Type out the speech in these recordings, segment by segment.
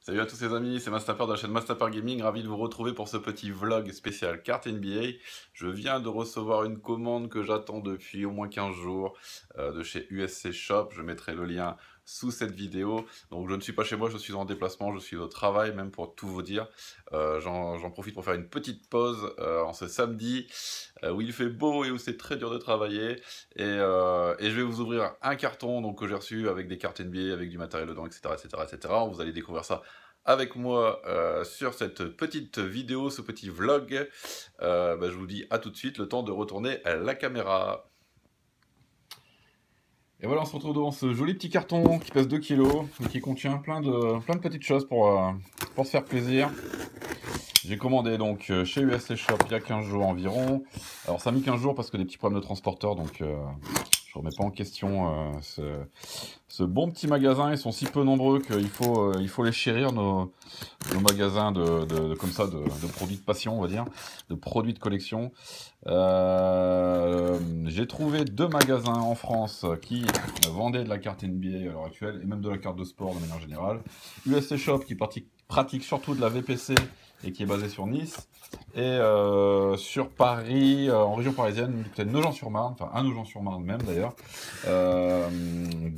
Salut à tous les amis, c'est Mastapper de la chaîne Mastapper Gaming, ravi de vous retrouver pour ce petit vlog spécial carte NBA. Je viens de recevoir une commande que j'attends depuis au moins 15 jours de chez USC Shop. Je mettrai le lien sous cette vidéo. Donc je ne suis pas chez moi, je suis en déplacement, je suis au travail même pour tout vous dire. J'en profite pour faire une petite pause en ce samedi où il fait beau et où c'est très dur de travailler. Et je vais vous ouvrir un carton donc, que j'ai reçu avec des cartes NBA, avec du matériel dedans, etc. etc., etc. Vous allez découvrir ça avec moi sur cette petite vidéo, ce petit vlog. Je vous dis à tout de suite, le temps de retourner à la caméra. Et voilà, on se retrouve devant ce joli petit carton qui pèse 2 kilos et qui contient plein de petites choses pour se faire plaisir. J'ai commandé donc chez USC Shop il y a 15 jours environ. Alors ça a mis 15 jours parce que des petits problèmes de transporteur, donc je ne remets pas en question ce bon petit magasin. Ils sont si peu nombreux qu'il faut les chérir, nos magasins comme ça, de produits de passion, on va dire, de produits de collection. J'ai trouvé 2 magasins en France qui vendaient de la carte NBA à l'heure actuelle, et même de la carte de sport de manière générale. USC Shop qui pratique surtout de la VPC et qui est basé sur Nice, et sur Paris, en région parisienne, peut-être Nogent-sur-Marne, enfin à Nogent-sur-Marne même d'ailleurs.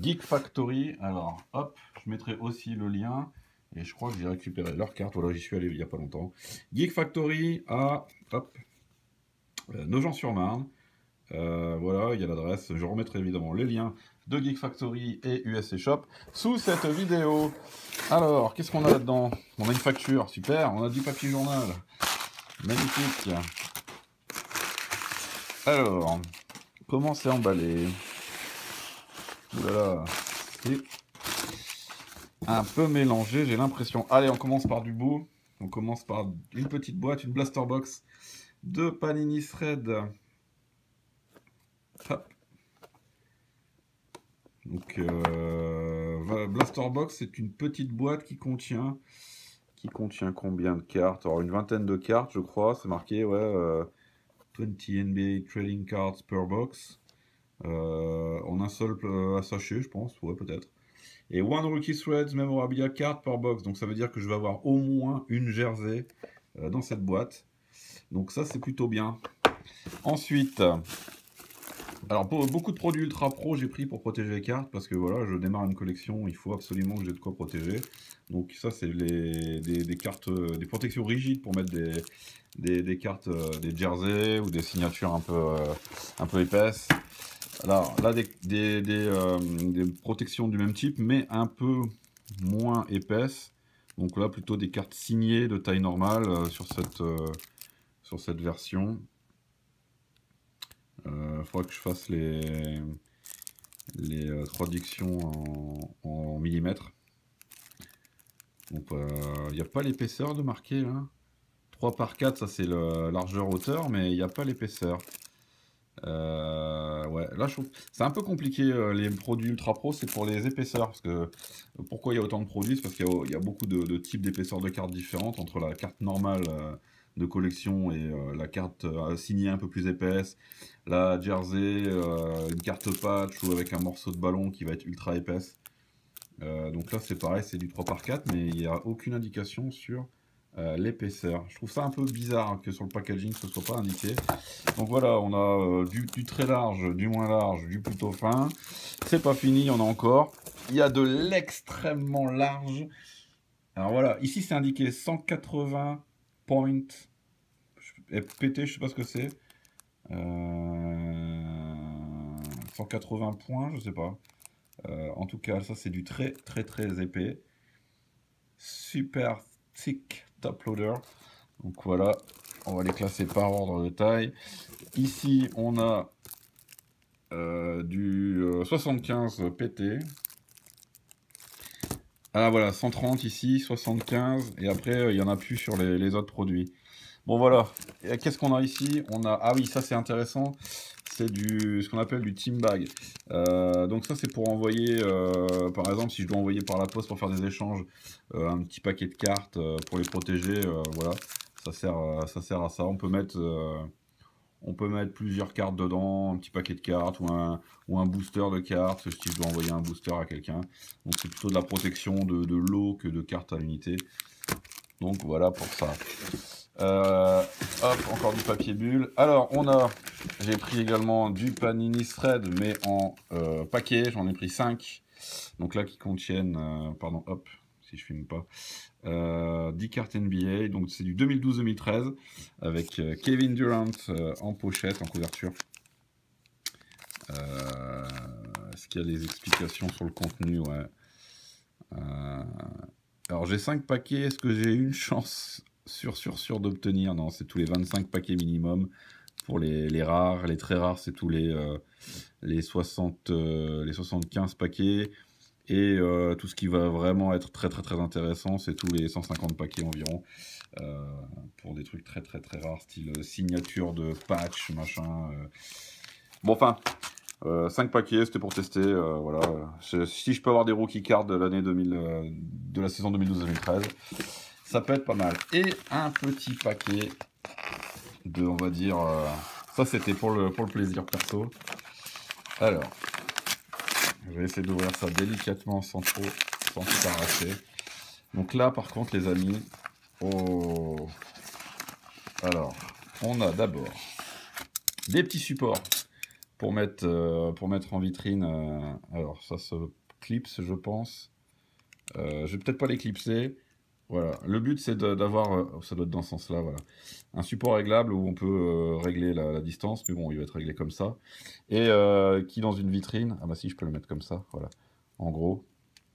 Geek Factory, alors hop, je mettrai aussi le lien, et je crois que j'ai récupéré leur carte, voilà, j'y suis allé il n'y a pas longtemps. Geek Factory à Nogent-sur-Marne, voilà, il y a l'adresse, je remettrai évidemment les liens de Geek Factory et USC Shop sous cette vidéo. Alors, qu'est-ce qu'on a là-dedans? On a une facture, super, on a du papier journal, magnifique. Alors, comment c'est emballé? Voilà, c'est un peu mélangé, j'ai l'impression. Allez, on commence par du bout. On commence par une petite boîte, une blaster box de Panini Thread. Hop. Donc, Blaster Box, c'est une petite boîte qui contient combien de cartes? Alors, une vingtaine de cartes, je crois, c'est marqué, ouais, 20 NBA Trading Cards per box. En un seul sachet, je pense, ouais, peut-être. Et One Rookie Threads Memorabilia Card per box, donc ça veut dire que je vais avoir au moins une jersey dans cette boîte. Donc ça, c'est plutôt bien. Ensuite, alors pour beaucoup de produits Ultra Pro, j'ai pris pour protéger les cartes parce que voilà, je démarre une collection, il faut absolument que j'ai de quoi protéger. Donc ça, c'est des cartes, des protections rigides pour mettre des cartes, des jerseys ou des signatures un peu épaisses. Alors là, des protections du même type, mais un peu moins épaisses. Donc là, plutôt des cartes signées de taille normale sur cette version. Faudra que je fasse les traductions en millimètres. Donc il n'y a pas l'épaisseur de marqué là. 3 par 4, ça c'est la largeur hauteur, mais il n'y a pas l'épaisseur. Ouais, là je trouve c'est un peu compliqué les produits Ultra Pro, c'est pour les épaisseurs. Parce que pourquoi il y a autant de produits? C'est parce qu'il y a beaucoup de types d'épaisseurs de cartes différentes entre la carte normale de collection et la carte signée un peu plus épaisse, la jersey, une carte patch ou avec un morceau de ballon qui va être ultra épaisse. Donc là c'est pareil, c'est du 3 par 4, mais il n'y a aucune indication sur l'épaisseur. Je trouve ça un peu bizarre que sur le packaging ce soit pas indiqué. Donc voilà, on a du très large, du moins large, du plutôt fin. C'est pas fini, il y en a encore. Il y a de l'extrêmement large. Alors voilà, ici c'est indiqué 180 points. PT, je sais pas ce que c'est. 180 points, je sais pas. En tout cas, ça c'est du très très très épais. Super thick top loader. Donc voilà, on va les classer par ordre de taille. Ici, on a du 75 PT. Ah voilà, 130 ici, 75. Et après, il n'y en a plus sur les autres produits. Bon voilà, qu'est-ce qu'on a ici? On a, ah oui, ça c'est intéressant. C'est ce qu'on appelle du team bag. Donc ça c'est pour envoyer, par exemple si je dois envoyer par la poste pour faire des échanges, un petit paquet de cartes pour les protéger, voilà, ça sert à ça. On peut mettre On peut mettre plusieurs cartes dedans, un petit paquet de cartes ou un booster de cartes si je dois envoyer un booster à quelqu'un. Donc c'est plutôt de la protection de lot que de cartes à l'unité. Donc voilà pour ça. Hop, encore du papier bulle. Alors j'ai pris également du Panini Thread, mais en paquet, j'en ai pris 5. Donc là qui contiennent, pardon, hop, si je filme pas, 10 cartes NBA, donc c'est du 2012-2013, avec Kevin Durant en pochette, en couverture. Est-ce qu'il y a des explications sur le contenu? Ouais. Alors j'ai 5 paquets, est-ce que j'ai une chance sûre d'obtenir? Non, c'est tous les 25 paquets minimum. Pour les rares, les très rares, c'est tous les 75 paquets. Et tout ce qui va vraiment être très intéressant, c'est tous les 150 paquets environ. Pour des trucs très rares, style signature de patch, machin. Bon, enfin, 5 paquets, c'était pour tester. Voilà. Si je peux avoir des rookie cards de l'année 2000, de la saison 2012-2013, ça peut être pas mal. Et un petit paquet de, on va dire, ça c'était pour le plaisir perso. Alors, je vais essayer d'ouvrir ça délicatement sans tout arracher. Donc là, par contre, les amis, oh, alors, on a d'abord des petits supports pour mettre en vitrine. Alors, ça se clipse, je pense. Je vais peut-être pas les clipser. Voilà, le but c'est d'avoir, ça doit être dans ce sens-là, voilà, un support réglable où on peut régler la distance, mais bon, il va être réglé comme ça, et qui dans une vitrine, ah bah si, je peux le mettre comme ça, voilà, en gros,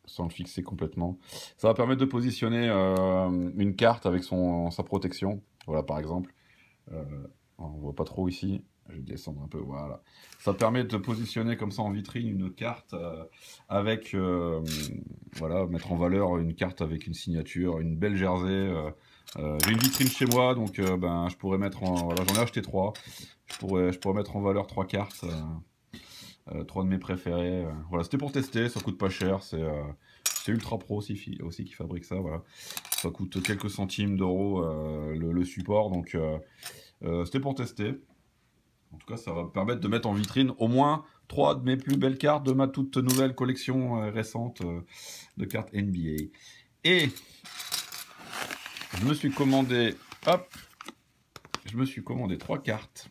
sans le fixer complètement. Ça va permettre de positionner une carte avec sa protection, voilà, par exemple, on voit pas trop ici, je vais descendre un peu, voilà. Ça permet de positionner comme ça en vitrine une carte avec, voilà, mettre en valeur une carte avec une signature, une belle jersey. J'ai une vitrine chez moi, donc ben, je pourrais mettre en... Voilà, j'en ai acheté 3. Je pourrais mettre en valeur 3 cartes, 3 de mes préférés. Voilà, c'était pour tester, ça coûte pas cher, c'est Ultra Pro aussi qui fabrique ça, voilà. Ça coûte quelques centimes d'euros le support, donc c'était pour tester. En tout cas, ça va me permettre de mettre en vitrine au moins 3 de mes plus belles cartes de ma toute nouvelle collection récente de cartes NBA. Et je me suis commandé, hop, je me suis commandé 3 cartes.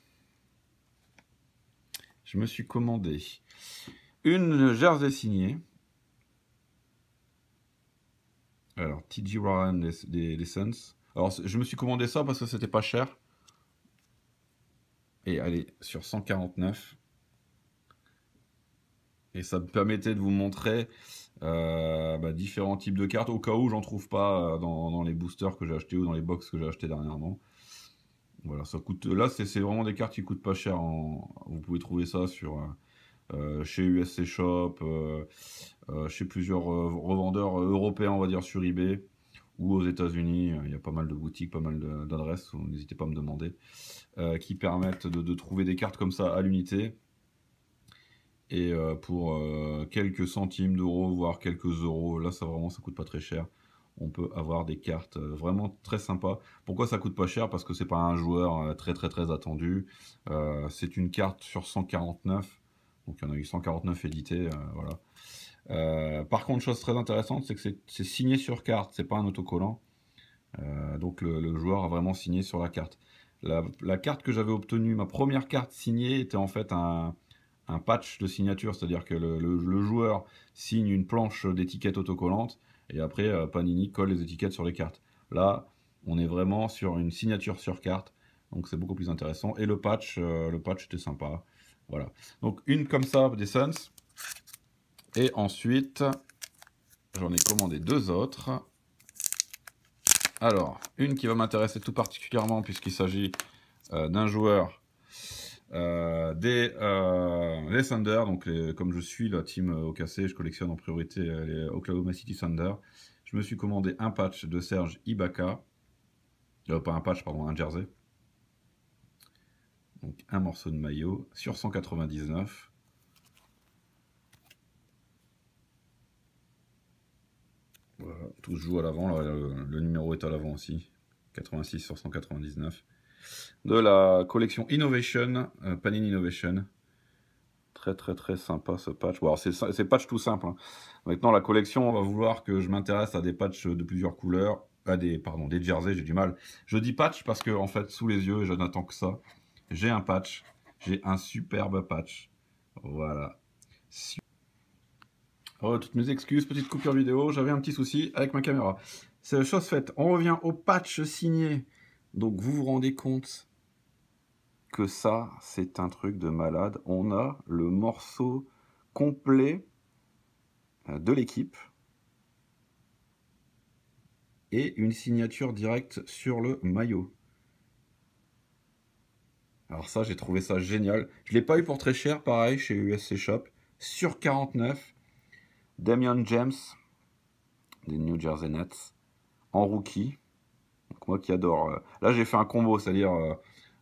Je me suis commandé une jersey signée. Alors, T.J. Warren des Suns. Alors, je me suis commandé ça parce que c'était pas cher. Et allez, sur 149. Et ça me permettait de vous montrer différents types de cartes, au cas où j'en trouve pas dans les boosters que j'ai acheté ou dans les box que j'ai acheté dernièrement. Voilà, ça coûte. Là, c'est vraiment des cartes qui coûtent pas cher. Vous pouvez trouver ça chez USC Shop, chez plusieurs revendeurs européens, on va dire, sur eBay, ou aux États-Unis. Il y a pas mal de boutiques, pas mal d'adresses, n'hésitez pas à me demander, qui permettent de trouver des cartes comme ça à l'unité. Et pour quelques centimes d'euros, voire quelques euros, là ça coûte pas très cher. On peut avoir des cartes vraiment très sympas. Pourquoi ça coûte pas cher? Parce que c'est pas un joueur très attendu. C'est une carte sur 149. Donc il y en a eu 149 édités, voilà. Par contre, chose très intéressante, c'est que c'est signé sur carte, c'est pas un autocollant. Donc le joueur a vraiment signé sur la carte. La carte que j'avais obtenue, ma première carte signée, était en fait un patch de signature, c'est-à-dire que le joueur signe une planche d'étiquette autocollante et après Panini colle les étiquettes sur les cartes. Là, on est vraiment sur une signature sur carte, donc c'est beaucoup plus intéressant. Et le patch était sympa. Voilà. Donc une comme ça des Suns. Et ensuite, j'en ai commandé 2 autres. Alors, une qui va m'intéresser tout particulièrement puisqu'il s'agit d'un joueur des Thunder, donc comme je suis la team OKC, je collectionne en priorité les Oklahoma City Thunder. Je me suis commandé un patch de Serge Ibaka, pas un patch, pardon, un jersey. Donc un morceau de maillot sur 199. Voilà, tout se joue à l'avant, le numéro est à l'avant aussi. 86 sur 199. de la collection Innovation, Panini Innovation. Très très très sympa ce patch. Bon, c'est patch tout simple, hein. Maintenant la collection, on va vouloir que je m'intéresse à des patchs de plusieurs couleurs. Pardon, des jerseys, j'ai du mal. Je dis patch parce que en fait sous les yeux, je n'attends que ça. J'ai un patch, j'ai un superbe patch. Voilà. Oh, toutes mes excuses, petite coupure vidéo, j'avais un petit souci avec ma caméra. C'est chose faite. On revient au patch signé. Donc vous vous rendez compte que ça, c'est un truc de malade. On a le morceau complet de l'équipe et une signature directe sur le maillot. Alors ça, j'ai trouvé ça génial. Je ne l'ai pas eu pour très cher, pareil, chez USC Shop. Sur 49, Damian James, des New Jersey Nets, en rookie. Donc moi qui adore. Là, j'ai fait un combo, c'est-à-dire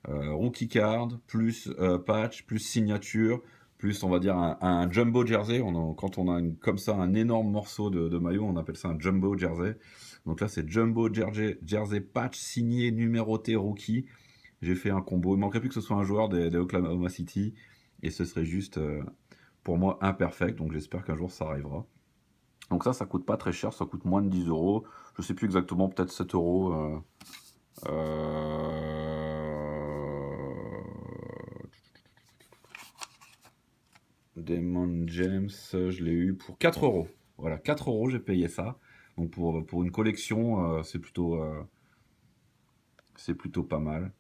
rookie card, plus patch, plus signature, plus on va dire un jumbo jersey. Quand on a comme ça un énorme morceau de maillot, on appelle ça un jumbo jersey. Donc là, c'est jumbo jersey patch signé, numéroté, rookie. J'ai fait un combo. Il manquerait plus que ce soit un joueur des Oklahoma City. Et ce serait juste, pour moi, imperfect. Donc j'espère qu'un jour, ça arrivera. Donc ça coûte pas très cher. Ça coûte moins de 10 €. Je sais plus exactement, peut-être 7 €. Damon James, je l'ai eu pour 4 €. Voilà, 4 € j'ai payé ça. Donc pour une collection, c'est plutôt pas mal.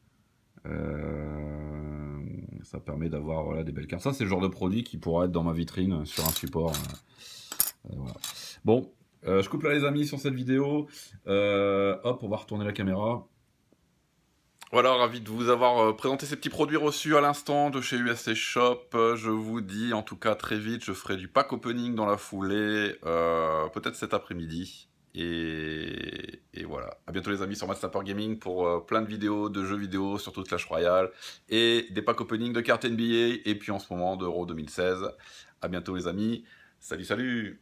Ça permet d'avoir voilà, des belles cartes. Ça, c'est le genre de produit qui pourra être dans ma vitrine sur un support. Voilà. Bon, je coupe là les amis sur cette vidéo. Hop, on va retourner la caméra. Voilà, ravi de vous avoir présenté ces petits produits reçus à l'instant de chez USC Shop. Je vous dis en tout cas très vite, je ferai du pack opening dans la foulée, peut-être cet après-midi. Et voilà, à bientôt les amis sur Master Gaming pour plein de vidéos, de jeux vidéo, surtout de Clash Royale, et des packs opening de cartes NBA, et puis en ce moment d'Euro 2016. À bientôt les amis, salut salut!